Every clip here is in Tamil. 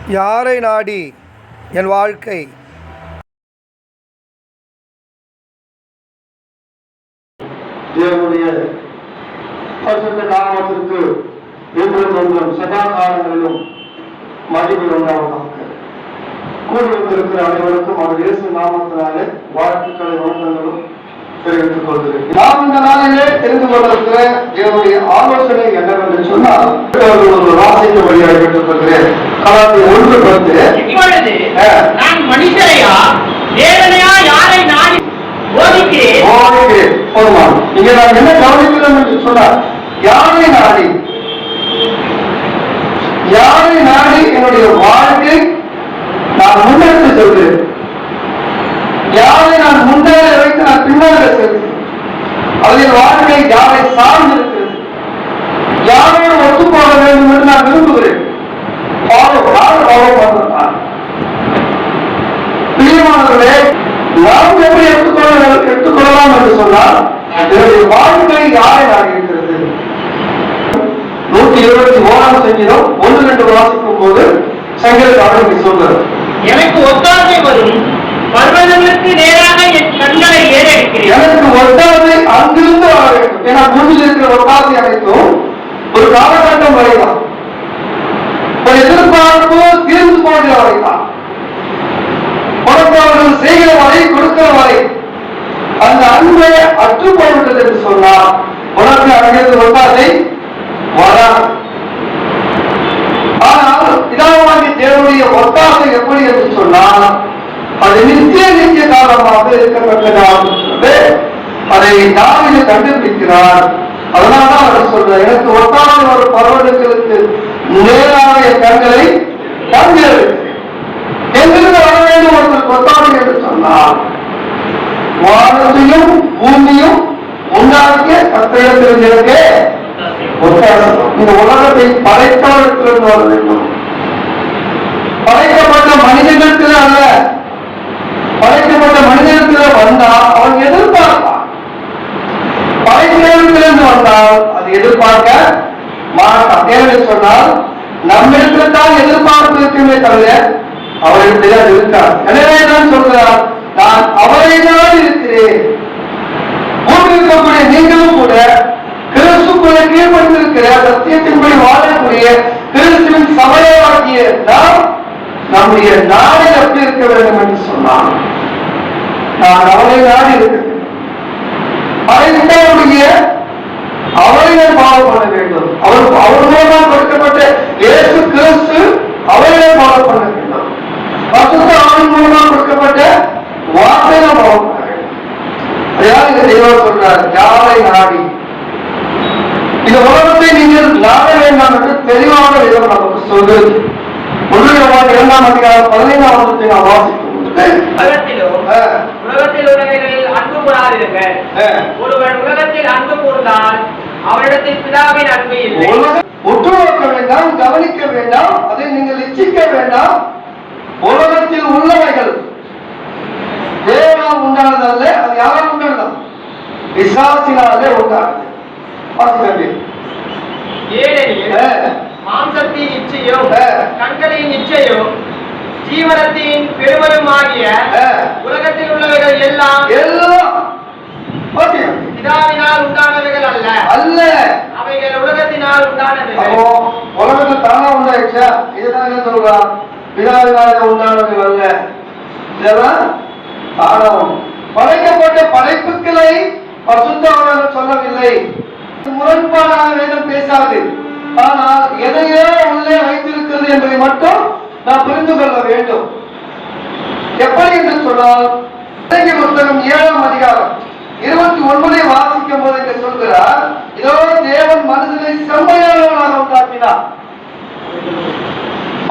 யாரை நாடி என் வாழ்க்கை தேவனுடைய பரிசுத்த நாமத்திற்கு என்றும் சதா காலங்களிலும் மகிமை உண்டாவதாக. கூடி வந்திருக்கிற அனைவருக்கும் அவர் இயேசு நாமத்தினாலே வாழ்த்துக்களை வணக்கங்களும் தெரிவித்துக் கொள்கிறேன். நாம் இந்த நாளிலே தெரிந்து கொண்டிருக்கிற தேவனுடைய ஆலோசனை என்னவென்று சொன்னால் ஒரு வாசிக்க வழியாக பெற்றுக் கொள்கிறேன். கலாத்தியர் 1:10 நான் மனுஷரையா தேவனையா யாரை நாடி போதிக்கிறேன். இங்க நான் என்ன கவனிக்கிறோம் என்று சொன்னார், யாரை நாடி என்னுடைய வாழ்க்கை நான் முன்னெடுத்து சொல்கிறேன். யாரை நான் முன்னேற வைத்து நான் பின்னாக செல்கிறேன். அதில் வாழ்க்கை யாரை சார்ந்து இருக்கிறது, யாரோடு ஒத்துப்போக வேண்டும் என்று நான் விரும்புகிறேன். பிரியமானவர்களே, நாம் எப்படி எடுத்துக்கொள்ளலாம் என்று சொன்னால், என்னுடைய வாழ்க்கை யாரை நாடி இருக்கிறது. 121 சங்கீதம் 1-2 வாசிக்கும் போது சங்கீதக்காரன் சொல்றார், எனக்கு ஒத்தாசை வரும் பர்வதங்களுக்கு நேராக என் கண்களை ஏறெடுக்கிறேன். எனக்கு ஒத்தாசை அங்கிருந்து வர வேண்டும். ஏன்னா பூமியில் இருக்கிற ஒத்தாசை அனைத்தும் ஒரு காலகட்டம் வரைதான், ஒரு எதிர்பார்ப்பு தீர்ந்து போகிற வரைதான், கொடுப்பவர்கள் செய்கிற வரை, கொடுக்கிற வரை. அந்த அன்பை அற்று போய்விட்டது என்று சொன்னால் உனக்கு அங்கிருந்து ஒத்தாசை வராது. ஆனால் பிதாவாகிய தேவனுடைய ஒத்தாசை எப்படி என்று சொன்னால் அது நித்திய காலமாக இருக்கத்தக்கதாக அதை தாவீது கண்டுபிடிக்கிறார். அதனால்தான் அவர் சொல்றார், எனக்கு ஒத்தாசை ஒரு பர்வதங்களுக்கு நேராக என் கண்களை கண்டிருக்கிறேன். எங்கிருந்து வர வேண்டும் ஒருத்தர் ஒத்தாசை என்று சொன்னால் வானத்தையும் பூமியும் உண்டாக்கிய கர்த்தரிடத்திலிருந்தே இந்த உலகத்தை படைத்தவர்களுக்கு வர வேண்டும். படைக்கப்பட்ட மனிதனிடத்தில் அல்ல, படைக்கப்பட்ட மனிதனிடத்தில் வந்தால் அவன் எதிர்பார்ப்பான். படைத்தவர்களிலிருந்து வந்தால் அது எதிர்பார்க்க மாட்டான். ஏன்னு சொன்னால் நம்மிடத்தில் தான் எதிர்பார்ப்பு இருக்குமே தவிர அவரிடத்தில் அது இருக்காது. எனவே தான் சொல்கிறார், நான் அவரை தான் இருக்கிறேன். பூமியில் இருக்கக்கூடிய நீங்களும் கூட கிறிஸ்துக்குள்ள கீழ்பட்டிருக்கிற சத்தியத்தின்படி வாழக்கூடிய கிறிஸ்துவின் சபையாகிய நாம் நம்முடைய நாடு எப்படி இருக்க வேண்டும் என்று சொன்னால் நான் அவரை நாடி இருக்கிறேன். அவரை ஃபாலோ பண்ண வேண்டும். அவர் மூலமாக கொடுக்கப்பட்ட இயேசு கிறிஸ்து அவரை ஃபாலோ பண்ண வேண்டும். அவரின் மூலமாக கொடுக்கப்பட்ட வார்த்தையை ஃபாலோ பண்ண வேண்டும். அதாவது தேவன் சொல்றார், யாரை நாடி இந்த உலகத்தை நீங்கள் நாட வேண்டாம் என்று தெளிவான விதம் நமக்கு சொல்கிறது. 1-2 நாம் வாசிக்கும் உலகத்தில் உள்ளவைகளில் அன்பு கூறாதிருங்கள். ஒருவன் உலகத்தில் அன்பு கூர்ந்தால் அவரிடத்தில் பிதாவின் அன்பு இல்லை. உற்று நோக்க வேண்டாம், கவனிக்க வேண்டாம், அதை நீங்கள் இச்சிக்க வேண்டாம். உலகத்தில் உள்ளவைகள் தேவனால் உண்டானதல்ல, அது யாரால் உண்டானது? பிசாசினாலே உண்டானது. மாம்சத்தின் இச்சையும் கண்களின் இச்சையும் ஜீவனத்தின் பெருமையுமாகிய உலகத்தில் உள்ளவைகள் எல்லாம் பிதாவினால் உண்டானவைகள் அல்ல, அவைகள் உலகத்தினால் உண்டானவைகள். உலகத்தில் தானா உண்டாயிடுச்சா? இதுதான் என்ன சொல்றான், பிதாவினால உண்டானவைகள் அல்ல, இதெல்லாம் தானம். படைக்கப்பட்ட படைப்புகளை பரிசுத்தவான்கள் சொல்லவில்லை. முரண்பாடாக வேதம் பேசாது. ஆனால் எதையோ உள்ளே வைத்திருக்கிறது என்பதை மட்டும் நாம் புரிந்து கொள்ள வேண்டும். எப்படி என்று சொன்னால் புத்தகம் 7ஆம் அதிகாரம் 29 வாசிக்கும் போது என்று சொல்கிறார், இதோ தேவன் மனுஷனை செம்மையானவனாக உண்டாக்கினார்.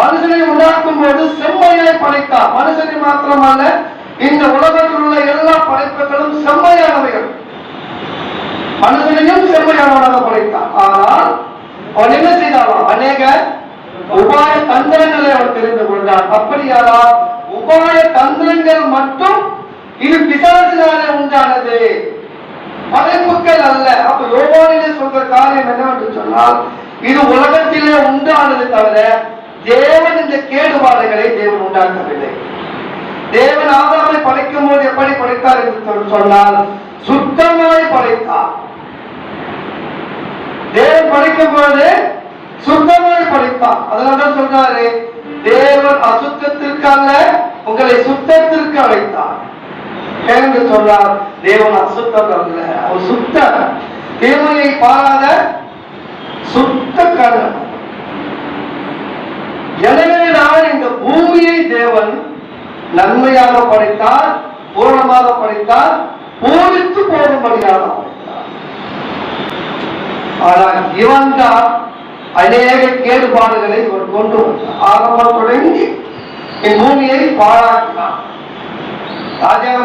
மனுஷனை உண்டாக்கும் போது செம்மையாய் படைத்தார். மனுஷனை மாத்திரமல்ல, இந்த உலகத்தில் உள்ள எல்லா படைப்புகளும் செம்மையானவைகள். மனுஷனையும் செம்மையானவனாக படைத்தான். ஆனால் அவன் என்ன செய்தான்? அநேக உபாய தந்திரங்களை அவன் தெரிந்து கொண்டான். அப்படியானால் உபாய தந்திரங்கள் மட்டும் இது பிசாசினாலே உண்டானது, படைப்புகள் அல்ல. அப்ப யோவானிலே சொல்ற காரியம் என்னவென்று சொன்னால், இது உலகத்திலே உண்டானது தவிர தேவன் இந்த கேடுபாடுகளை தேவன் உண்டாக்கவில்லை. தேவன் ஆதாமை படைக்கும் போது எப்படி படைத்தார் என்று சொன்னால் சுத்தமாய் படைத்தார். தேவன் படைக்கும் போது சுத்தமாய் படைத்தார். அதனால்தான் சொல்றாரு, தேவன் அசுத்தத்திற்கு அல்ல உங்களை சுத்தத்திற்கு அழைத்தார் என்று சொன்னார். தேவன் அசுத்தம் அல்ல, அவர் சுத்த தேவனையை பாராத சுத்த கண்ணன். எனவே நான் இந்த பூமியை தேவன் நன்மையாக படைத்தார், பூரணமாக படைத்தார், போதித்து போகும்படியாக படைத்தார். ஆனால் இவன் தான் அநேக கேடுபாடுகளை இவர் கொண்டு வந்தார். ஆரம்பம் தொடங்கி பூமியை பாழாக்கினார். ராஜாங்க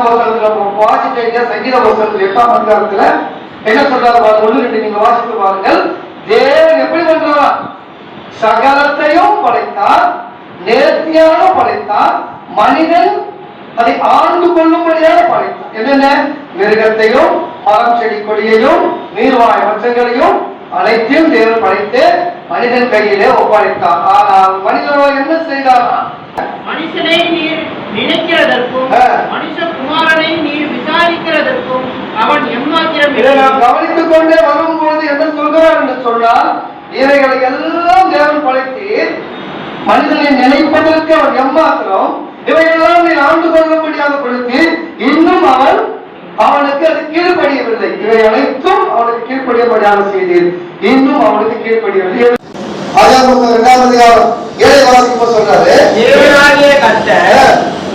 வாசிட்ட சங்கீத வசனத்தில் 8ஆம் அதிகாரத்துல என்ன சொல்றாரு? 1-2 நீங்க வாசித்து பாருங்கள். தேவன் எப்படி பண்றார்? சகலத்தையும் படைத்தார், நேர்த்தியாக படைத்தார், மனிதன் அதை ஆண்டு கொள்ளும்படியாக படைத்தார். என்னென்ன? மிருகத்தையும் மரம் செடி கொடியையும் நீர்வாழ் மச்சங்களையும் அனைத்தையும் தேவன் படைத்து மனிதன் கையிலே ஒப்படைத்தார். ஆனால் மனிதனோ என்ன செய்தாரா? மனுஷனை நீர் நினைக்கிறதற்கும் மனுஷகுமாரனை நீர் விசாரிக்கிறதற்கும் அவன் எம்மாத்திரம். இதை நாம் கவனித்துக் கொண்டே வரும்போது என்ன சொல்கிறார் என்று சொன்னால், இவைகளை எல்லாம் தேவன் படைத்து மனிதனை நினைப்பதற்கு அவன் எம்மாத்திரம், இவையெல்லாம் நீ ஆண்டு கொள்ளும்படியாக படுத்தி இன்னும் அவனுக்கு அது கீழ்ப்படியவில்லை. இவை அனைத்தும் அவனுக்கு கீழ்ப்படியும்படியாக செய்தீர், இன்னும் அவனுக்கு கீழ்ப்படியவில்லை.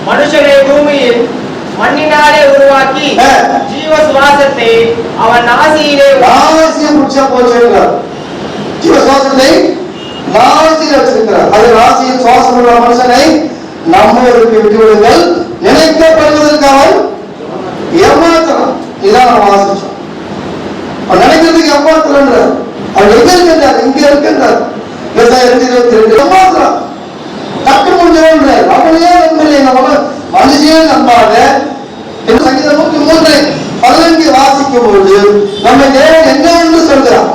மனுஷனை பூமியில் மண்ணினாலே உருவாக்கி ஜீவ சுவாசத்தை அவன் நாசியிலே ஜீவ சுவாசத்தை நாசியில் வச்சிருக்கிறார். அது நாசியில் சுவாசம் உள்ள மனுஷனை நம்மளுக்கு விட்டுவிடுங்கள், நினைக்கப்படுவதற்கு அவன் ஏமாத்திரம். இதான் அவன் வாசிச்சோம். அவன் நினைக்கிறதுக்கு ஏமாத்திரம். அவன் எங்க இருக்கின்றார்? இங்க இருக்கின்றார். 22 ஏமாத்திரம் கட்டு முடிஞ்சவன் அவனையே நம்பலை. நம்ம மனுஷனே நம்பாத சங்கீதம் 103:15 வாசிக்கும் பொழுது நம்ம தேவன் என்னவென்று சொல்கிறான்?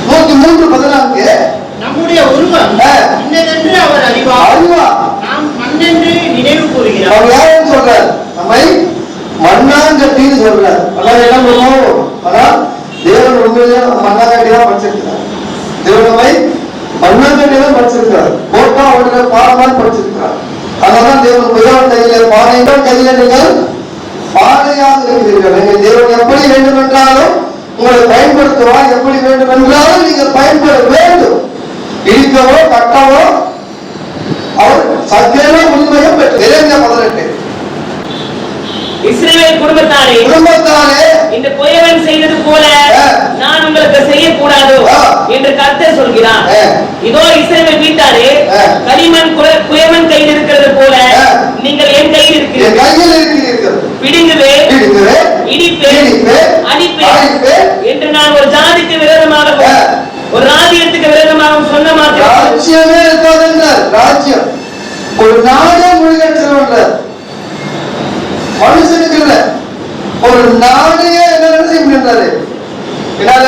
103:14 நம்முடைய உருவம் இன்னதென்று அவர் அறிவார், நாம் மண்ணென்று நினைவு கூறுகிறார். அவர் யாரும் சொல்றார்? நம்மை மண்ணாங்கட்டின்னு சொல்றார். எல்லாம் என்ன பண்ணுவோம்? ஆனால் தேவன் உண்மையிலே மண்ணாங்கட்டி தான் படிச்சிருக்கிறார். தேவன் நம்மை மண்ணாங்கட்டி தான் படிச்சிருக்கிறார். கோட்டா அவருடைய பாரமாக படிச்சிருக்கிறார். அதனால்தான் தேவன் புயல் கையில பானைகள் கையில நீங்கள் பானையாக இருக்கிறீர்கள். நீங்கள் தேவன் எப்படி வேண்டும் என்றாலும் உங்களை பயன்படுத்துவார், எப்படி வேண்டும் என்றாலும் நீங்கள் பயன்பட வேண்டும். இடிக்கவோ கட்டவோ அவர் சத்தியமே உண்மையும் பெற்று 18 இஸ்ரவேல் குடும்பத்தாரே இந்த குயவன் செய்தது போல நான் உங்களுக்கு செய்யக்கூடாதோ என்று கர்த்தர் சொல்கிறார். இதோ இஸ்ரவேல் வீட்டாரே, களிமண் குயவன் கையில் இருக்கிறது போல நீங்கள் என் கையில் இருக்கிறீர்கள். பிடுங்குவேன், இடிப்பேன், அழிப்பேன் என்று நான் ஒரு ஜாதிக்கு விரோதமாக ஒரு ராஜ்யத்துக்கு விரோதமாக சொன்ன மாதிரி ராஜ்யமே இருக்காது. ராஜ்யம் ஒரு நாடே முழுகற்ற மனுஷனுக்கு இல்ல, ஒரு நாடையே என்ன செய்யறாரு? என்னால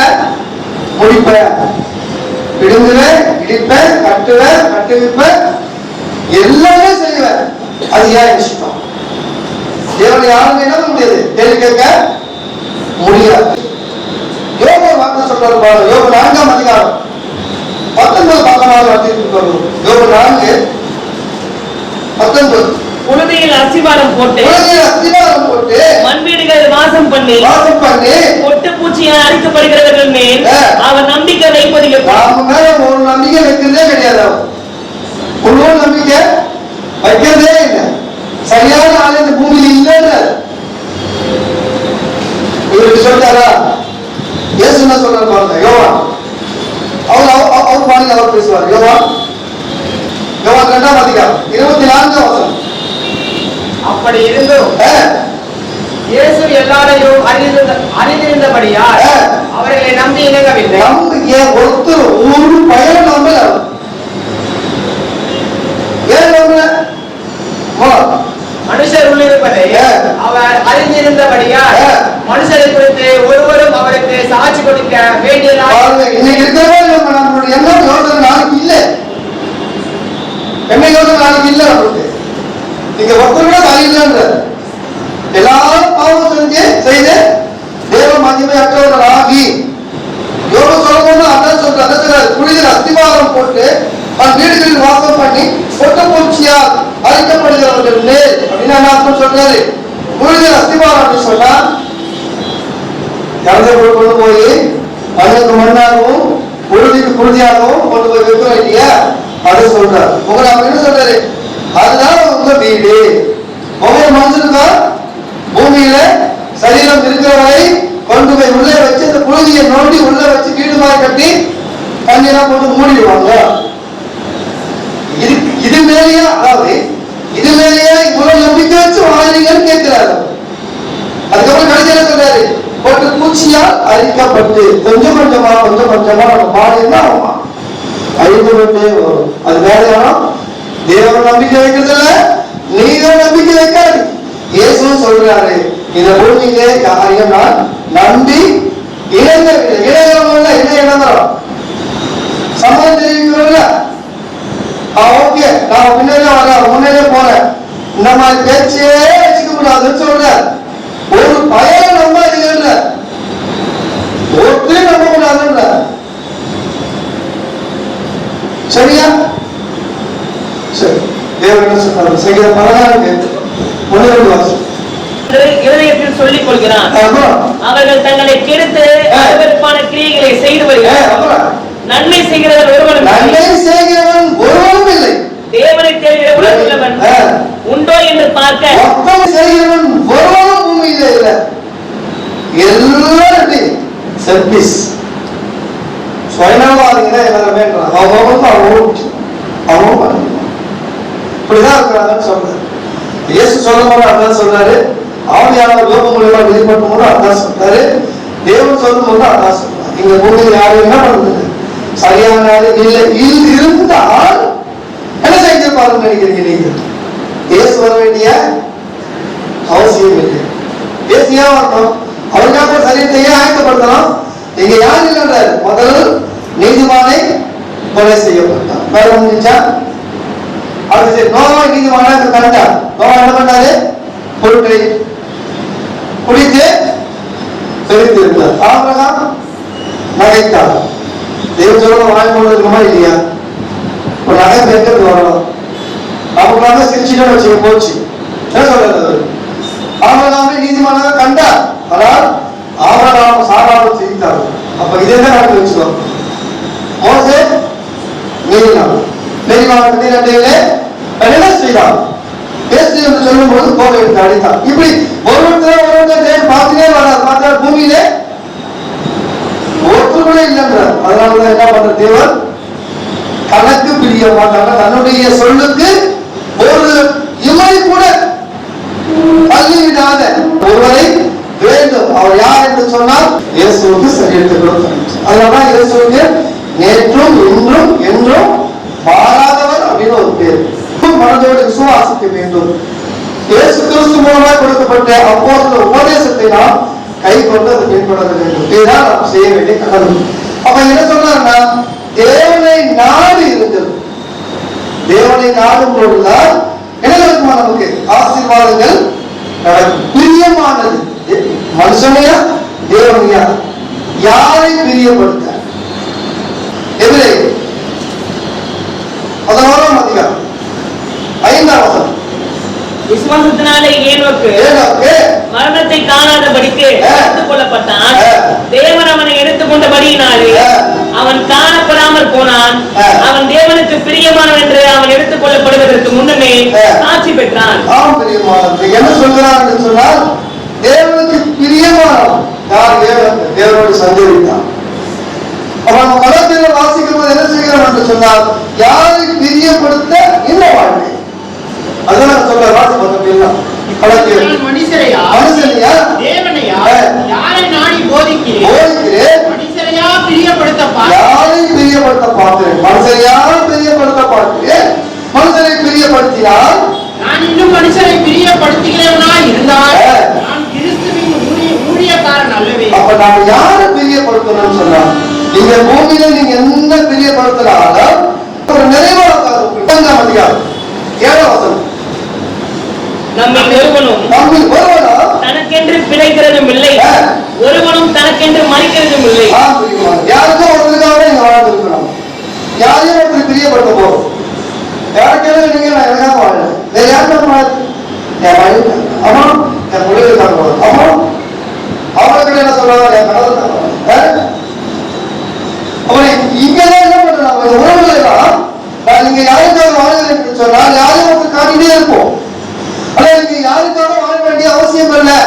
முடிப்பேன், பிடுங்குவேன், இடிப்பேன், கட்டுவேன், கட்டுவிப்பேன், எல்லாமே செய்வேன். அது ஏன் இஷ்டம்? தேவனை யாரும் என்ன முடியாது, கேள்வி கேட்க முடியாது. யோக வார்த்தை சொல்றாரு பாருங்க. யோக 4ஆம் அதிகாரம் 19 யோக 4:19 புழுதியில் அஸ்திவாரம் போட்டு மண்வீடுகள் வாசம் பண்ணி பொட்டு பூச்சியால் அழிக்கப்படுகிறவர்கள் மேல் அவர் நம்பிக்கை வைப்பது ஒரு நம்பிக்கை வைக்கிறதே கிடையாது. முழு நம்பிக்கை வைக்கிறதே இல்லை. சரியான ஆள் இந்த பூமியில் இல்லைன்னு இவருக்கு சொல்லிட்டாரா? இயேசு என்ன சொல்றாரு பாருங்க. யோவான் அவர் பாருங்க, அவர் பேசுவார். யோவான் 2ஆம் அதிகாரம் 24ஆம் வசனம். அப்படி இருந்தும் இயேசு எல்லாரையும் அறிந்திருந்தபடியால் அவர்களை நம்பி இணங்கவில்லை. ஒருத்தர் ஒரு பயன் நம்பல. ஏன் நம்பல? மனுஷர் உள்ளிருப்பதை அவர் அறிந்திருந்தபடியால் மனுஷரை குறித்து ஒருவரும் அவருக்கு சாட்சி கொடுக்க வேண்டிய இன்னைக்கு இருக்கிறவங்க நம்மளுடைய எண்ணம் யோசனை நாளைக்கு இல்லை. அது இல்லை நம்மளுக்கு. நீங்க ஒருத்தரோட அது இல்லைன்ற எல்லாரும் பாவம் செய்து தேவ மகிமை அற்றவர்கள் ஆகி யோகம் சொல்லணும்னு அதான் சொல்றாரு. புனிதர் அஸ்திவாரம் போட்டு அவன் வீடுகளில் வாசம் பண்ணி பொட்ட பூச்சியால் அழிக்கப்படுகிறவர்கள் மேல் அப்படின்னு அர்த்தம் சொல்றாரு. புனிதர் அஸ்திவாரம் அப்படின்னு சொன்னா இறந்த கொண்டு போய் மண்ணுக்கு மண்ணாகவும் புழுதிக்கு புழுதியாகவும் கொண்டு போய் வைக்கிறோம் இல்லையா, அது சொல்றாரு. உங்களை அப்படின்னு சொல்றாரு, அதுதான் உங்க வீடு. ஒவ்வொரு மனுஷனுக்கும் பூமியில சரீரம் இருக்கிற வரை கொண்டு போய் உள்ளே வச்சு அந்த புழுதியை நோண்டி உள்ள வச்சு வீடு மாதிரி கட்டி தண்ணியெல்லாம் போட்டு மூடிடுவாங்க. இது மேலேயே, அதாவது இது மேலேயே இவ்வளவு நம்பிக்கை வச்சு வாழ்றீங்கன்னு கேட்கிறாரு. அதுக்கப்புறம் கடைசியில சொல்றாரு, போட்டு பூச்சியால் அழிக்கப்பட்டு கொஞ்சம் கொஞ்சமா நம்ம பாடினா அழிக்கப்பட்டு வரும். அது வேலையானோ தேவன் நம்பிக்கை வைக்கிறது இல்ல, நீங்க நம்பிக்கை வைக்காது. இயேசு சொல்றாரு, இந்த பூமியில யாரையும் நான் நம்பி இணையதளம் என்ன இணையதளம் சம்மதம் தெரிவிக்கிறோம்ல, ஓகே நான் முன்னேறே வரேன் முன்னேறே போறேன், இந்த மாதிரி பேச்சே வச்சுக்க கூடாதுன்னு சொல்ற. ஒரு பயன் நம்பாதீங்கன்ற, ஒருத்தரையும் நம்ப கூடாதுன்ற. சரியா? சரி, தேவன் என்ன சொன்னார்? சங்கீத 16 12 வாசம் இருதயத்தில் சொல்லிக் கொள்கிறான், அவர்கள் தங்களை கெடுத்து அருவருப்பான கிரியைகளை செய்து வருகிறார்கள். நன்மை செய்கிறவன் ஒருவனும் இல்லை. தேவனை தேடுகிற உலகமுள்ளவன் உண்டோ என்று பார்க்க செய்கிறவன் ஒருவனும் பூமியிலே இல்லை. எல்லாரும் செல்பிஸ் சுயநலவாதிங்க எல்லாரும் வேண்டாம். அவங்க இப்படிதான் இருக்கிறாங்கன்னு சொல்றாரு. இயேசு சொல்லும் போது அதான் சொல்றாரு, ஆவியானவர் யோகம் மூலமா வெளிப்படும் போது அதான் சொல்றாரு, தேவன் சொல்லும் போது அதான் சொல்றாரு. இங்க பூமியில் யாரும் என்ன பண்ணுறது சரியான இல்லை இருந்தால் என்ன செஞ்சிருப்பாருன்னு நினைக்கிறீங்க நீங்க? இயேசு வர வேண்டிய அவசியம் இல்லை. இயேசு ஏன் வரணும்? அவருக்காக சரீரத்தை ஏன் ஆயத்தப்படுத்தலாம்? இங்க யார் இல்லைன்றாரு, முதல் நீதிமானை கொலை செய்யப்பட்டான். வேற முடிஞ்சா அது நோவா நீதிமான கண்டா. நோவா என்ன பண்ணாரு? பொருட்களை குடித்து தெரிந்து இருந்தார். ஆபிரகாம் நகைத்தார். தேவன் சொல்ல வாய் கொண்டு இருக்குமா இல்லையா? ஒரு நகை பெற்றது வரணும். அவங்களாக சிரிச்சுட்டு வச்சு போச்சு. என்ன சொல்றது? ஆபிரகாமே நீதிமான கண்டா, ஆனால் ஆபிரகாம் சாராமல் சிரித்தார். அப்ப இதே தான் நடந்து வச்சுக்கோ. மோசே மீறினார். என்ன செய்தான்? பேசு என்று சொல்லும் போது கோவை எடுத்து அடித்தான். இப்படி ஒருத்தர் பார்த்துட்டே வராது. பார்த்தா பூமியிலே ஒருத்தருடைய இல்லைன்றார். அதனாலதான் என்ன பண்ற தேவன் கணக்கு பிரிய மாட்டாங்க. தன்னுடைய சொல்லுக்கு ஒரு இமை கூட தள்ளிவிடாத ஒருவரை வேண்டும். அவர் யார் என்று சொன்னால் இயேசுவுக்கு சரீரத்தை கொடுத்தார். அதனாலதான் இயேசுவுக்கு நேற்றும் இன்றும் என்றும் மாறாதவர் அப்படின்னு ஒரு பேர். மனதோடு விசுவாசிக்க வேண்டும். இயேசு கிறிஸ்து மூலமாக கொடுக்கப்பட்ட அப்போஸ்தலர் உபதேசத்தை நாம் கை கொண்டு அதை பின்பற்ற வேண்டும். இதுதான் நாம் செய்ய வேண்டிய கடமை. அப்ப என்ன சொல்றாருன்னா, தேவனை நாடு இருந்தது. தேவனை நாடும் பொழுதுதான் என்ன நடக்குமா? நமக்கு ஆசீர்வாதங்கள் நடக்கும். பிரியமானது மனுஷனையா தேவனையா? யாரை பிரியப்படுத்த? எதிரே 11ஆம் அதிகாரம் 5ஆம் வசனம். விசுவாசத்தினாலே ஏனோக்கு மரணத்தை காணாதபடிக்கு எடுத்துக் கொள்ளப்பட்டான். தேவன் அவனை எடுத்துக்கொண்டபடியினாலே அவன் காணப்படாமல் போனான். அவன் தேவனுக்கு பிரியமானவன் என்று அவன் எடுத்துக் கொள்ளப்படுவதற்கு முன்னமே சாட்சி பெற்றான். என்ன சொல்கிறான் என்று சொன்னால், தேவனுக்கு பிரியமானவன் யார்? தேவனோடு சஞ்சரித்தான். அவன் மதத்தில் வாசிக்கும் போது என்ன செய்கிறோம் என்று சொன்னால், யாரை பிரியப்படுத்த இந்த வாழ்க்கை. அதனால சொல்ற வாசி பார்த்தீங்கன்னா மனுஷரையா தேவனையா யாரை நாடி போதிக்கிறேன் மனுஷரையா பிரியப்படுத்த யாரை பிரியப்படுத்த பார்க்கிறேன். மனுஷரையா பிரியப்படுத்த பார்க்கிறேன். மனுஷரை பிரியப்படுத்தினால் நான் இன்னும் மனுஷரை பிரியப்படுத்துகிறவனா இருந்தால் நான் கிறிஸ்துவின் ஊழியக்காரன் அல்லவே. அப்ப நான் யாரை பிரியப்படுத்தணும்னு சொன்னா, நீங்க பூமியில நீங்க என்ன பிரியப்படுத்தினாலும் ஒரு நிறைவாக 7ஆம் அதிகாரம் நம்மில் ஒருவனும் தனக்கென்று பிழைக்கிறதும் இல்லை, ஒருவனும் தனக்கென்று மறிக்கிறதும் இல்லை. யாருக்கும் ஒருவருக்காக நீங்க வாழ்ந்துருக்கணும், யாரையும் ஒருத்தர் பிரியப்படுத்த போறோம். யாருக்கேனும் நீங்க நான் எனக்காக வாழல, வேற யாருக்காக வாழ, என் மனைவி அம்மா, என் பிள்ளைகளுக்காக வாழ, அம்மா அவங்களுக்கு என்ன சொல்றாங்க, என் கணவருக்காக. அவனை இங்கதான் என்ன பண்றாங்க, உறவுகளெல்லாம் நான் நீங்க யாருக்காக வாழ்கிறேன் சொன்னால் யாரும் ஒருத்தர் காட்டிட்டே இருப்போம். ஆனா நீங்க யாருக்காக வாழ வேண்டிய அவசியம் இல்லை.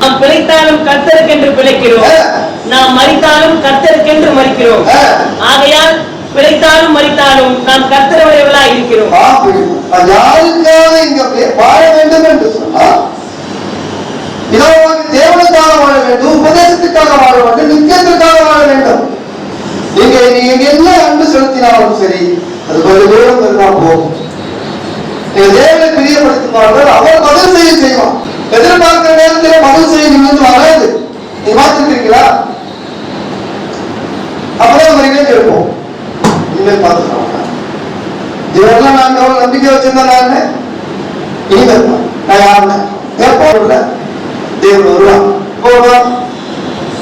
நாம் பிழைத்தாலும் கர்த்தருக்கென்று பிழைக்கிறோம், நாம் மரித்தாலும் கர்த்தருக்கென்று மரிக்கிறோம். ஆகையால் பிழைத்தாலும் மரித்தாலும் நாம் கர்த்தருடையவர்களாய் இருக்கிறோம். யாருக்காக இங்க வாழ வேண்டும் என்று சொன்னால் இதோ தேவனுக்காக வாழ வேண்டும், உபதேசத்துக்காக வாழ வேண்டும், நித்தியத்திற்காக வாழ வேண்டும். நீங்க என்ன அன்பு செலுத்தினாலும் சரி, அது கொஞ்சம் தூரம் இருந்தால் போகும். நீங்க தேவனை பிரியப்படுத்தினார்கள், அவர் பதில் செய்வான். எதிர்பார்க்கிற நேரத்தில் பதில் செய்ய நீங்க வராது. நீங்க பார்த்துருக்கீங்களா? அப்பதான் வரைக்கும் கேட்போம், இனிமேல் பார்த்துக்கலாம். இதெல்லாம் நான் எவ்வளவு நம்பிக்கை வச்சிருந்தேன். நான் இனிமேல் நான் யாருன்னு கேட்போம் இல்லை. தேவன் வருவான் போவான்.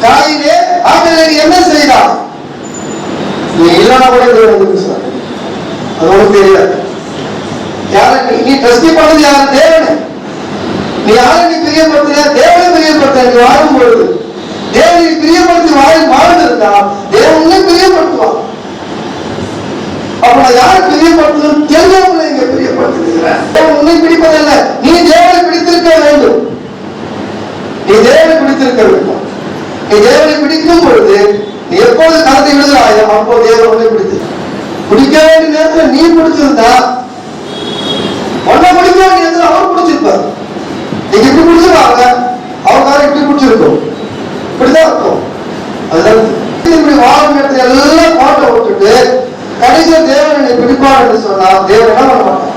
காயிலே ஆகவே என்ன செய்தான்? நீ இல்லைன்னா கூட தேவன் சார், அது ஒன்றும் தெரியாது. யாரை நீ ட்ரஸ்டி பண்ணது யாரு? தேவனை. நீ யாரை நீ பிரியப்படுத்தின? தேவனை பிரியப்படுத்த. நீ வாழும் பொழுது தேவனை பிரியப்படுத்தி வாழ்ந்திருந்தா தேவனை பிரியப்படுத்துவான். அப்ப நான் யாரை பிரியப்படுத்தணும் தெரியாமல இங்க பிரியப்படுத்துகிறேன். உன்னை பிடிப்பதில்லை, நீ தேவனை பிடித்திருக்க வேண்டும். நீ தேவனை பிடித்திருக்க வேண்டும். நீ தேவனை பிடிக்கும் பொழுது நீ எப்போது கருத்தை விடுகிறாயோ அப்போ தேவன் உன்னை பிடித்து பிடிக்க வேண்டிய நேரத்தில் நீ பிடிச்சிருந்தா உன்னை பிடிக்க வேண்டிய நேரத்தில் அவர் பிடிச்சிருப்பார். நீங்க இப்படி பிடிச்சிருவாங்க, அவருக்காக இப்படி பிடிச்சிருக்கும், இப்படிதான் இருக்கும். அதுதான் இப்படி வாழும் இடத்துல எல்லாம் பாட்டை விட்டுட்டு கடைசியில் தேவனை பிடிப்பார் என்று சொன்னா தேவன் என்ன பண்ண மாட்டான்.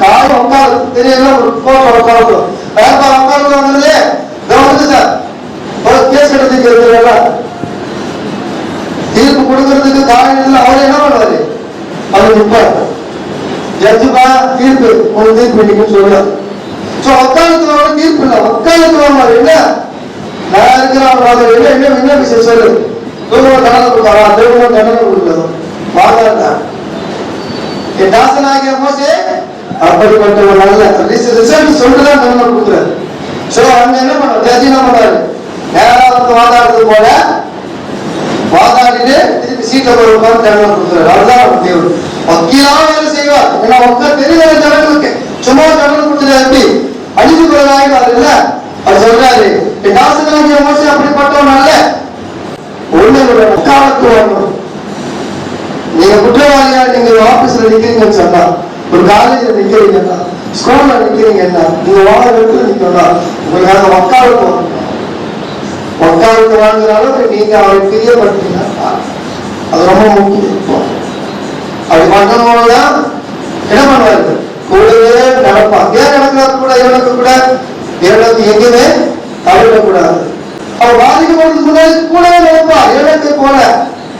காலம் உட்காரு தெரியல, ஒரு போட்டோ உட்காந்து வியாபாரம் உட்காந்து வந்தது வந்து சார் ஒரு கேஸ் எடுத்துக்கிறதுல தீர்ப்பு கொடுக்கறதுக்கு காலையில் அவர் என்ன பண்ணுவாரு, அவர் நிற்பார். ஜட்ஜுபா தீர்ப்பு ஒரு தீர்ப்பு இன்னைக்கு சொல்லுவார். வக்காலத்துல தீர்ப்பு இல்லை, வக்காலத்துல என்ன நான் இருக்கிற என்ன விஷயம் சொல்லு, தண்டனை கொடுத்தாரா, தேவன் தண்டனை கொடுக்கறது வாங்க. என் தாசனாகிய மோசே அப்படிப்பட்ட ஒரு நல்ல ரிசல்ட் சொல்லிட்டுதான் தண்டனை கொடுக்குறாரு. அங்க என்ன பண்ண ஜட்ஜி என்ன பண்றாரு, நேரம் வந்து வாதாடுறது போல வாதாடிட்டு திருப்பி சீட்டை போய் உட்கார்ந்து தண்டனை கொடுக்குறாரு. அதுதான் தேவன் வக்கீலா வேலை செய்வார். ஏன்னா உட்கார் தெரியல ஜனங்களுக்கு சும்மா தண்டனை கொடுத்துட்டு எப்படி அழிவு கொள்ளாயினார் இல்ல. அவர் சொல்றாரு என் தாசனாகிய மோசே அப்படிப்பட்டவன் அல்ல, ஒண்ணு உட்காரத்து வரணும். நீங்க குற்றவாளியா நீங்க ஆபீஸ்ல நிக்கிறீங்கன்னு சொன்னா, ஒரு காலேஜ்ல நிக்கிறீங்கன்னா, ஸ்கூல்ல நிக்கிறீங்கன்னா, நீங்க வாகனத்துல நிக்கணும்னா உங்களுக்காக வக்காலத்து வரணும். வக்காலத்து வாங்குற அளவுக்கு நீங்க அவரை பிரியப்படுத்தீங்கன்னா அது ரொம்ப முக்கியம். அப்படி பண்ணணும்தான் என்ன பண்ணுவாரு, கூடவே நடப்பான். ஏன் நடக்கிறாரு கூட இவனுக்கு கூட இவனுக்கு எங்குமே தவிர்க்கக்கூடாது. அவர் பாதிக்கப்படுறது முன்னாடி கூடவே நடப்பார். இவனுக்கு போல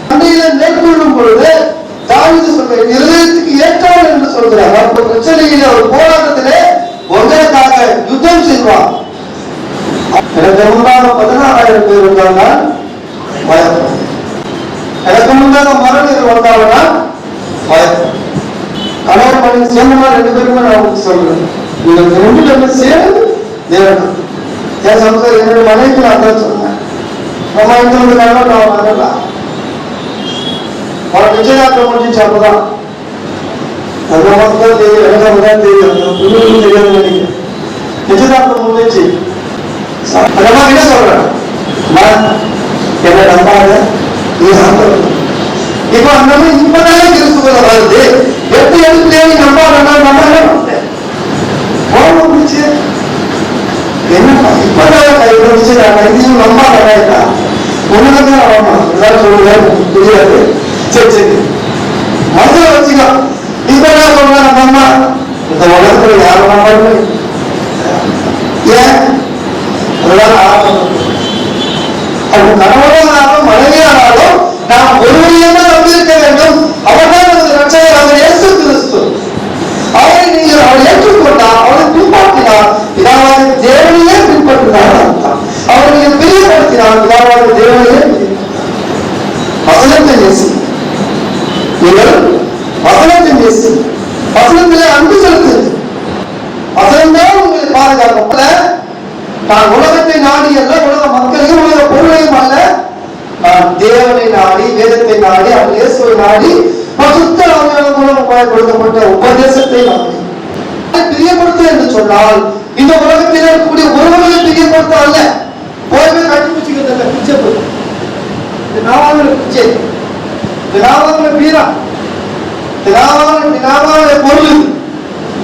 சண்டையில மேற்கொள்ளும் பொழுது தாவீது சொல்ற இருதயத்துக்கு ஏற்றவன் என்று சொல்கிறார். அப்ப பிரச்சனையில ஒரு போராட்டத்திலே உங்களுக்காக யுத்தம் செய்வார். எனக்கு முன்னாக 16,000 பேர் இருந்தாங்க, பயப்படும். எனக்கு முன்னாக மரணம் வந்தாங்கன்னா பயப்படும். கணவன் மனைவி சேர்ந்தமா 2 பேருமே நான் உங்களுக்கு சொல்றேன், நீங்க 2 பேருமே சேர்ந்து தேவன் என் சம்சாரம் என்னோட மனைவிக்கு நான் தான் சொன்னேன். நம்ம இருந்து கணவன் நான் வரலாம். அவன் நிச்சயதார்த்தம் முடிஞ்சிச்சு. அப்பதான் அது நமக்கு தான் தெரியும், எனக்கு தான் தெரியும், புண்ணியும் தெரியாது நினைக்கிறேன். நிச்சயதார்த்தம் முடிஞ்சிச்சு. அந்த மாதிரி என்ன சொல்றேன், என்ன நம்பாத நீ இப்ப அந்த மாதிரி இப்பதானே கிறிஸ்துவ வருது. எப்படி எடுத்து நம்பாத நம்ம முடிச்சு என்ன இப்பதான் கைப்பிடிச்சு இதையும் நம்பாத ஒண்ணுதான் ஆமா எல்லாரும் சொல்லுவேன் புரியாது. சரி சரி மனசுல வச்சுக்கோ. இப்ப என்ன சொல்ற நம்ம அம்மா இந்த உலகத்துல யாரும் நம்பாரு ஏன் அதெல்லாம் அது கணவனாலும் மனைவியானாலும் நாம் ஒருவரையும் நம்பியிருக்க வேண்டும். அவர்தான் நமது ரட்சகர், அவர் இயேசு கிறிஸ்து. அவரை நீங்கள் அவரை ஏற்றுக்கொண்டால் அவரை பின்பற்றினால் நேசி, வசனத்திலே அன்பு செலுத்துங்க. வசனம்தான் உங்களை பாதுகாக்கப்பட. நான் உலகத்தை நாடி அல்ல, உலக மக்களையும் உலக பொருளையும் அல்ல, நான் தேவனை நாடி, வேதத்தை நாடி, அவன் இயேசுவை நாடி, பரிசுத்த ஆவியானவர் மூலம் கொடுக்கப்பட்ட உபதேசத்தை நாடி பிரியப்படுத்த என்று சொன்னால், இந்த உலகத்தில் இருக்கக்கூடிய ஒருவர்களை பிரியப்படுத்த அல்ல. போயவே கட்டிப்பிடிச்சுக்கிறத பிச்சை போடும், தினாவான பிச்சை, தினாவான வீரா, தினாவான பொருள்,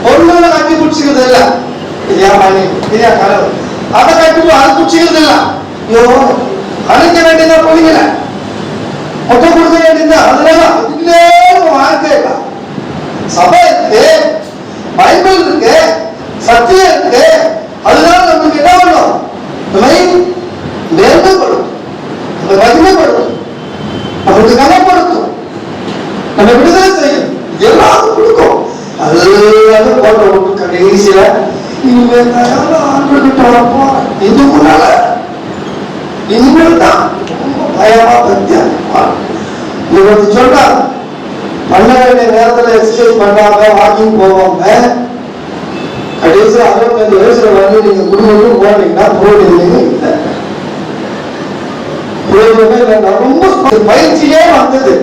பொருளை கட்டி பிடிச்சிக்கிறது இல்ல. இதையா மணி, இதையா கலவு, அதை கட்டி அதை பிடிச்சிக்கிறது இல்ல. ஐயோ அழைக்க வேண்டியதா போனீங்கள, மொட்டை கொடுக்க வேண்டியதா, அதனால அதுக்குள்ளே வாழ்க்கை இல்ல. சபை இருக்கு, பைபிள் இருக்கு, சத்தியம் இருக்கு. அதனால நமக்கு என்ன பண்ணும்? நம்மை நேர்மைப்படும், நம்மை மகிமைப்படும், நமக்கு கனப்படுத்தும், நம்ம விடுதலை செய்யும், எல்லாரும் கொடுக்கும். எல்லாரும் போட்ட விட்டு கடைசியில இது முன்னால இனிமேல் தான் பயமா பத்தியா சொல்றாங்க. பண்ண வேண்டிய நேரத்துல எக்ஸசைஸ் பண்ணாம வாக்கிங் போவாங்க, கடைசி 65 வயசுல வந்து நீங்க குடும்பம் போனீங்கன்னா போடுவீங்க இல்லை, ரொம்ப பயிற்சியே வந்தது.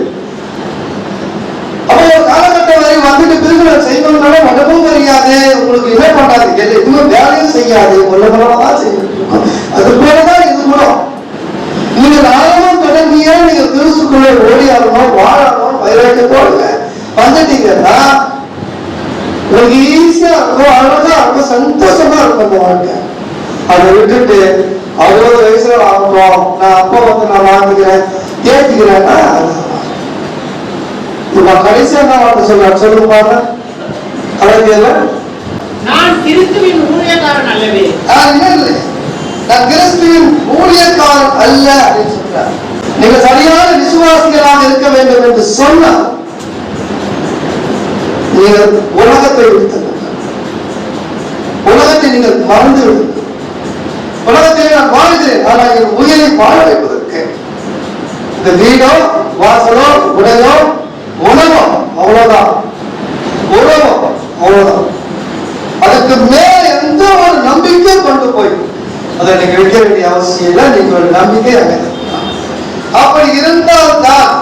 அப்ப ஒரு காலகட்டம் வரை வந்துட்டு திருமணம் செய்யணும்னால மனமும் தெரியாது, உங்களுக்கு என்ன பண்ணாது, எதுவுமே வேலையும் செய்யாது, தான் செய்யணும். அது போலதான் இது கூட நீங்க நானும் தொடங்கிய நீங்க திருசுக்குள்ளே ஓடியாடணும், வாழணும், வைராக்கியத்தோடு வந்துட்டீங்கன்னா உங்களுக்கு ஈஸியா இருக்கும், அழகா இருக்கும், சந்தோஷமா இருக்கும் அந்த வாழ்க்கை. அதை விட்டுட்டு 60 வயசுல ஆகட்டும், நான் அப்பா வந்து நான் வாழ்ந்துக்கிறேன் ஏற்றுக்கிறேன்னா கடைசியா என்ன வார்த்தை சொல்றாரு சொல்லுங்க பாருங்க. கலைஞர்ல நான் கிறிஸ்துவின் ஊழியக்காரன் அல்லவே, நான் கிறிஸ்துவின் ஊழியக்காரன் அல்ல அப்படின்னு சொல்றார். நீங்க சரியான விசுவாசிகளாக இருக்க வேண்டும் என்று சொன்னால் நீங்கள் உலகத்தை விடுத்த, உலகத்தை நீங்கள் மறந்து விடுங்க. உலகத்தை நான் வாழ்கிறேன், ஆனால் என் உயிரை வாழ வைப்பதற்கு இந்த வீடோ வாசலோ உடையோ உணவோ அவ்வளவுதான், உறவோ அவ்வளவுதான். அதுக்கு மேல எந்த ஒரு நம்பிக்கை கொண்டு போய் அதை நீங்க வைக்க வேண்டிய அவசியம் இல்லை. நீங்க ஒரு நம்பிக்கை அங்க அப்படி இருந்தால்தான்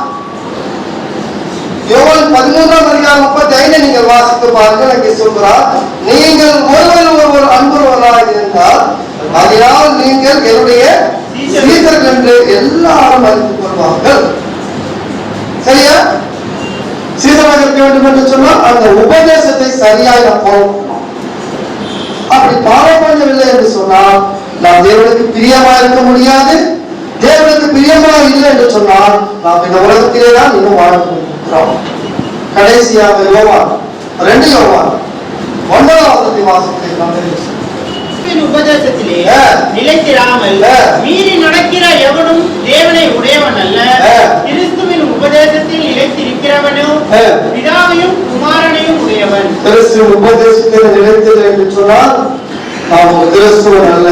யோவான் 13:35 நீங்கள் வாசித்து பாருங்கள். அங்கே சொல்கிறார், நீங்கள் ஒருவர் அன்புறவராக இருந்தால் அதனால் நீங்கள் என்னுடைய சீடர்கள் என்று எல்லாரும் அறிந்து கொள்வார்கள். சரியா? சீடராக இருக்க வேண்டும் என்று சொன்னால் அந்த உபதேசத்தை சரியாக போகணும். அப்படி பாவம் பண்ணவில்லை என்று சொன்னால் நாம் தேவனுக்கு பிரியமா இருக்க முடியாது. தேவனுக்கு பிரியமா இல்லை என்று சொன்னால் நாம் இந்த உலகத்திலே தான் இன்னும் வாழ்க்கிறோம். கடைசியாக யோவான் 2 யோவான் 9 வாசத்தை உபதேசத்திலே நிலைத்திராமல் மீறி நடக்கிற எவனும் தேவனை உடையவன் அல்ல. கிறிஸ்துவின் உபதேசத்தில் நிலைத்திருக்கிறவனும் பிதாவையும் குமாரனையும் உடையவன். கிறிஸ்துவின் உபதேசத்தில் நிலைத்தது என்று சொன்னால் நாம் கிறிஸ்துவன் அல்ல.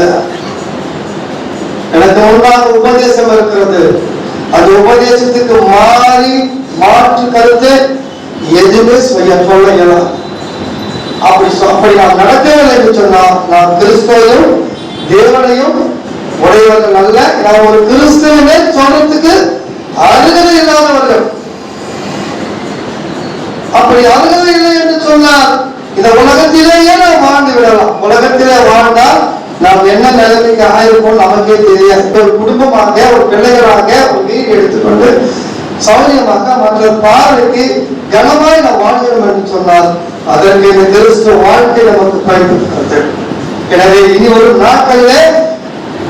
எனக்கு முன்னாக உபதேசம் இருக்கிறது, அந்த உபதேசத்துக்கு மாற்று கருத்து எதுவுமே சொல்ல இயலாது. அப்படி நாம் நடக்கவில்லை என்று சொன்னால் நாம் கிறிஸ்துவையும் தேவனையும் உடையவர்கள் அல்ல. நாம் ஒரு கிறிஸ்துவனை சொல்றதுக்கு அருகதை இல்லாதவர்கள். அப்படி அருகதை இல்லை என்று சொன்னால் இந்த உலகத்திலேயே நாம் வாழ்ந்து விடலாம். உலகத்திலே வாழ்ந்தால் நாம் என்ன நிலைமைக்கு ஆயிருப்போம் நமக்கே தெரியாது. ஒரு குடும்பமாக, ஒரு பிள்ளைகளாக ஒரு வீடு எடுத்துக்கொண்டு சௌரியமாக மற்ற பார்வைக்கு கனமாய் நாம் வாழ்கிறோம் என்று சொன்னால் அதற்கு இந்த கிறிஸ்துவ வாழ்க்கை நமக்கு பயன்படுகிறது. எனவே இனி ஒரு நாட்களிலே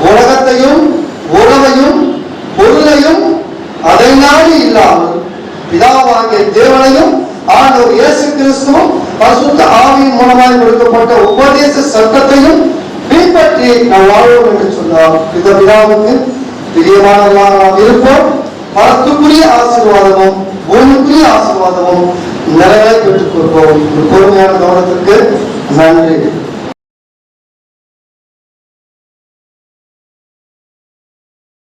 உலகத்தையும் உறவையும் பொருளையும் அதை நாடி இல்லாமல் பிதாவாகிய தேவனையும் ஆண்டவர் இயேசு கிறிஸ்துவும் பரிசுத்த ஆவியின் மூலமாய் கொடுக்கப்பட்ட உபதேச சட்டத்தையும் பின்பற்றி நாம் வாழ்வோம் என்று சொன்னால் இந்த பிதாவுக்கு பிரியமானவர்களாக நாம் இருப்போம். பரத்துக்குரிய ஆசீர்வாதமும் பூமிக்குரிய ஆசீர்வாதமும் நிறைவேற பெற்றுக் கொள்வோம். பொறுமையான கவனத்திற்கு நன்றி.